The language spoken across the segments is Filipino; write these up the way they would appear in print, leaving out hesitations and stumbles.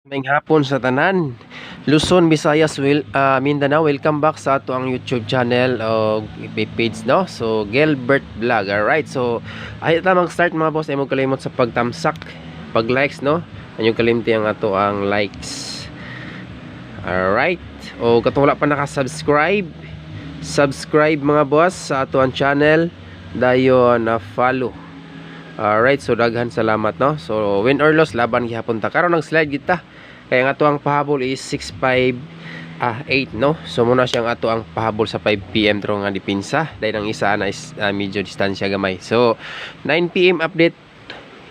May hapon sa tanan, Luzon, Visayas, Mindanao. Welcome back sa ato ang YouTube channel o page, no? So Gilbert Vlog. Alright, so ay ta mag-start mga boss. Ay mo kalimot sa pagtamsak, pag-likes, no? Anyong kalimti ang ato ang likes. Alright, o katong wala pa naka-subscribe, subscribe mga boss sa ato ang channel, dayon na follow. Alright, so daghan salamat, no? So win or loss, laban gihapon ta. Karon nag slide kita. Kaya ang ato ang pahabol is 6-5-8, no? So muna siyang ato ang pahabol sa 5 PM tro nga dipinsa. Dahil ang isa na is medyo distansya gamay. So 9 PM update,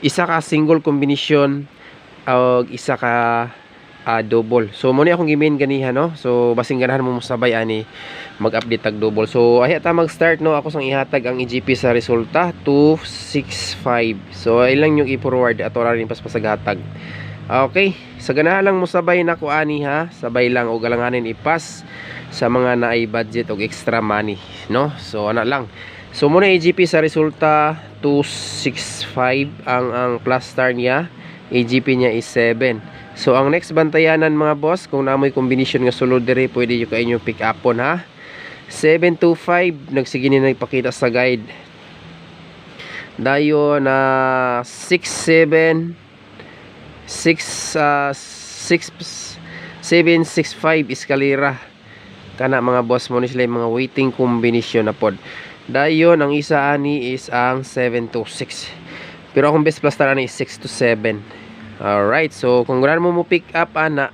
isa ka single combination o isa ka double. So muna akong gimin ganiha, no? So basing ganahan mo sabay ani mag-update tag double. So ay ta mag-start, no? Ako sang ihatag ang EGP sa resulta 265. So ilang yung i-forward ato ra rin paspasaghatag. Okay, sa ganahan lang mo sabay na ko ani ha. Sabay lang o galanganin ipas sa mga naay budget og extra money, no? So ana lang. So muna EGP sa resulta 265 ang plus star niya. EGP niya is 7. So ang next bantayanan mga boss, kung namoy combination nga sulod diri, pwede yung kayo pick upon ha. 725 nagsige ni nagpakita sa guide. Dayon na 67 765 eskalera. Kana mga boss mo ni sila mga waiting combination na pod. Dayon ang isa ani is ang 726. Pero akong best plus tara ni 6 to 7. Alright, so kung gusto mo pick up ana,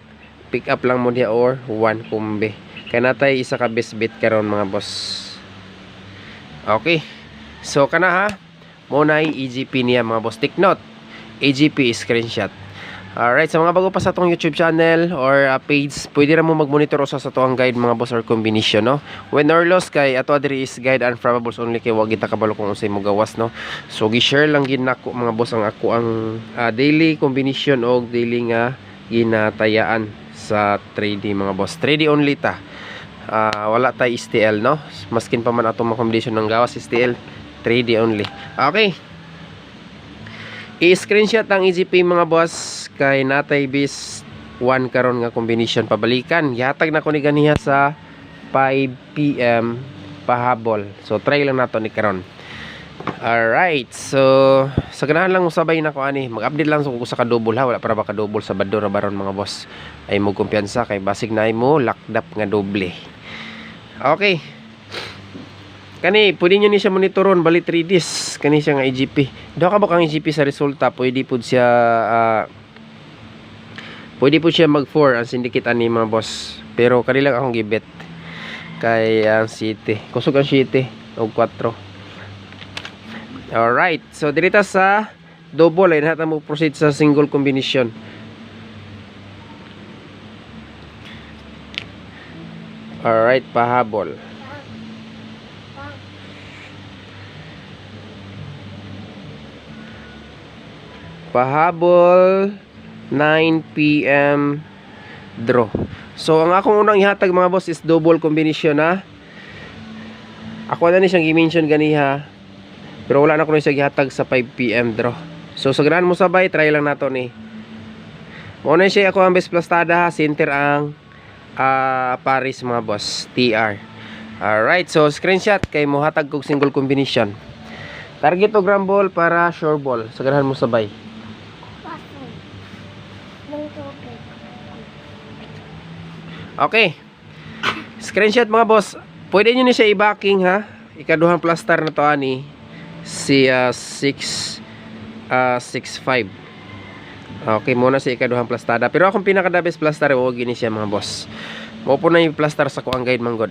pick up lang mo diya or 1 kumbe. Kaya natay isa ka best bet karon mga boss. Okay. So kana ha, mo na EGP niya mga boss. Take note. EGP screenshot. Alright, sa mga bago pa sa itong YouTube channel or page, pwede na mo mag-monitor sa itong guide mga boss or combination, no? Win or loss kay ato adri is guide and probables only kay wag kita kabalo kung unsay mo gawas, no? So gi-share lang gid nako mga boss ang ako ang daily combination o daily nga ginatayaan sa 3D mga boss. 3D only ta. Wala tay STL, no? Maskin pa man atong mga combination ng gawas STL, 3D only. Okay. I-screenshot ang EGP mga boss kay natay bis 1 karon nga combination pabalikan. Gihatag na ko ni ganiha sa 5 PM pahabol. So try lang nato ni karon. Alright, so sa ganahan lang usabay na ko ani, mag-update lang ko sa ka-double ha, wala para ba ka-double sa baddo ra baron mga boss. Ay mo kumpiyansa kay basig na mo lakdap nga doble. Okay. Kani, pwede nyo ni siya monitoron, bali 3Ds. Kani siya nga EGP. Daw ka ba kang EGP sa resulta, pwede po siya mag-4 ang syndicate ani mga boss. Pero kanilang akong gibet. Kay ang City. Kusog ang City. O 4. Alright. So, dirita sa double. Ay natin mo proceed sa single combination. Alright, pahabol. Pahabol 9 PM draw. So ang akong unang ihatag mga boss is double combination ha. Ako na ni siyang i-mention ganiha. Pero wala na ko ni siya ihatag sa 5 PM draw. So sa ganahan mo sabay, try lang nato ni. Muna siya ako ang best plastada ha. Center ang Paris mga boss, TR. Alright, so screenshot kay mo hatag kog single combination. Target o gram ball para sure ball. Sa ganahan mo sabay. Okay. Screenshot mga boss. Pwede nyo ni siya i-backing ha. Ikaduhang plaster na to ani. Si 665. Okay, muna si ikaduhang plastada. Pero akong pinaka-the best plaster, huwag gini siya mga boss. Mo po na yung plaster sa kuang guide manggod.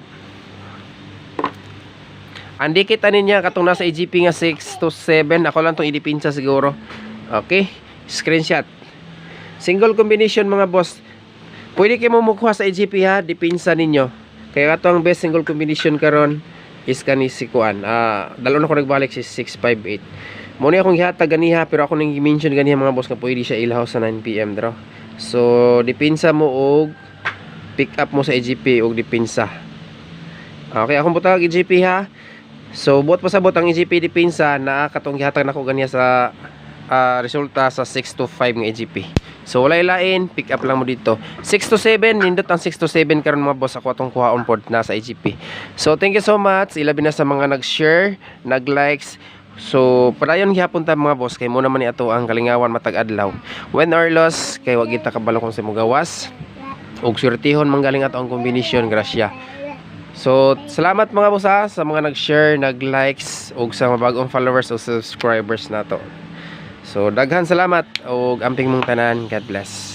Andi kita niya katong nasa EGP nga 6 to 7. Ako lang tong idipinsa siguro. Okay. Screenshot. Single combination mga boss. Pwede kayo mamukuha sa EGP ha, dipinsa ninyo. Kaya ito ang best single combination karon is kani si Kuan. Dalo na ko nagbalik si 658. Muna akong ihatag ganiha, pero ako nang i-mention ganiha mga boss nga pwede siya ilahaw sa 9 PM draw. So dipinsa mo og pick up mo sa EGP og dipinsa. Okay, akong butang EGP ha. So buot pasabot ang EGP dipinsa na katong gihatag nako ganiha sa resulta sa 6 to 5 nga EGP. So walay lain, pick up lang mo dito. 6 to 7, nindot ang 6 to 7 karon mga boss, ako atong kuha on board na sa IGP. So thank you so much, ilabi na sa mga nag-share, nag-likes. So padayon gihapon ta mga boss, kay mo naman ni ato ang kalingawan matag adlaw. When or loss, kay wa kita kabalo kung sa mo gawas. Og swertihon manggaling ato ang kombinasyon, grasya. So salamat mga boss sa mga nag-share, nag-likes og sa mga bagong followers o subscribers nato. So daghan salamat og amping mong tanan. God bless.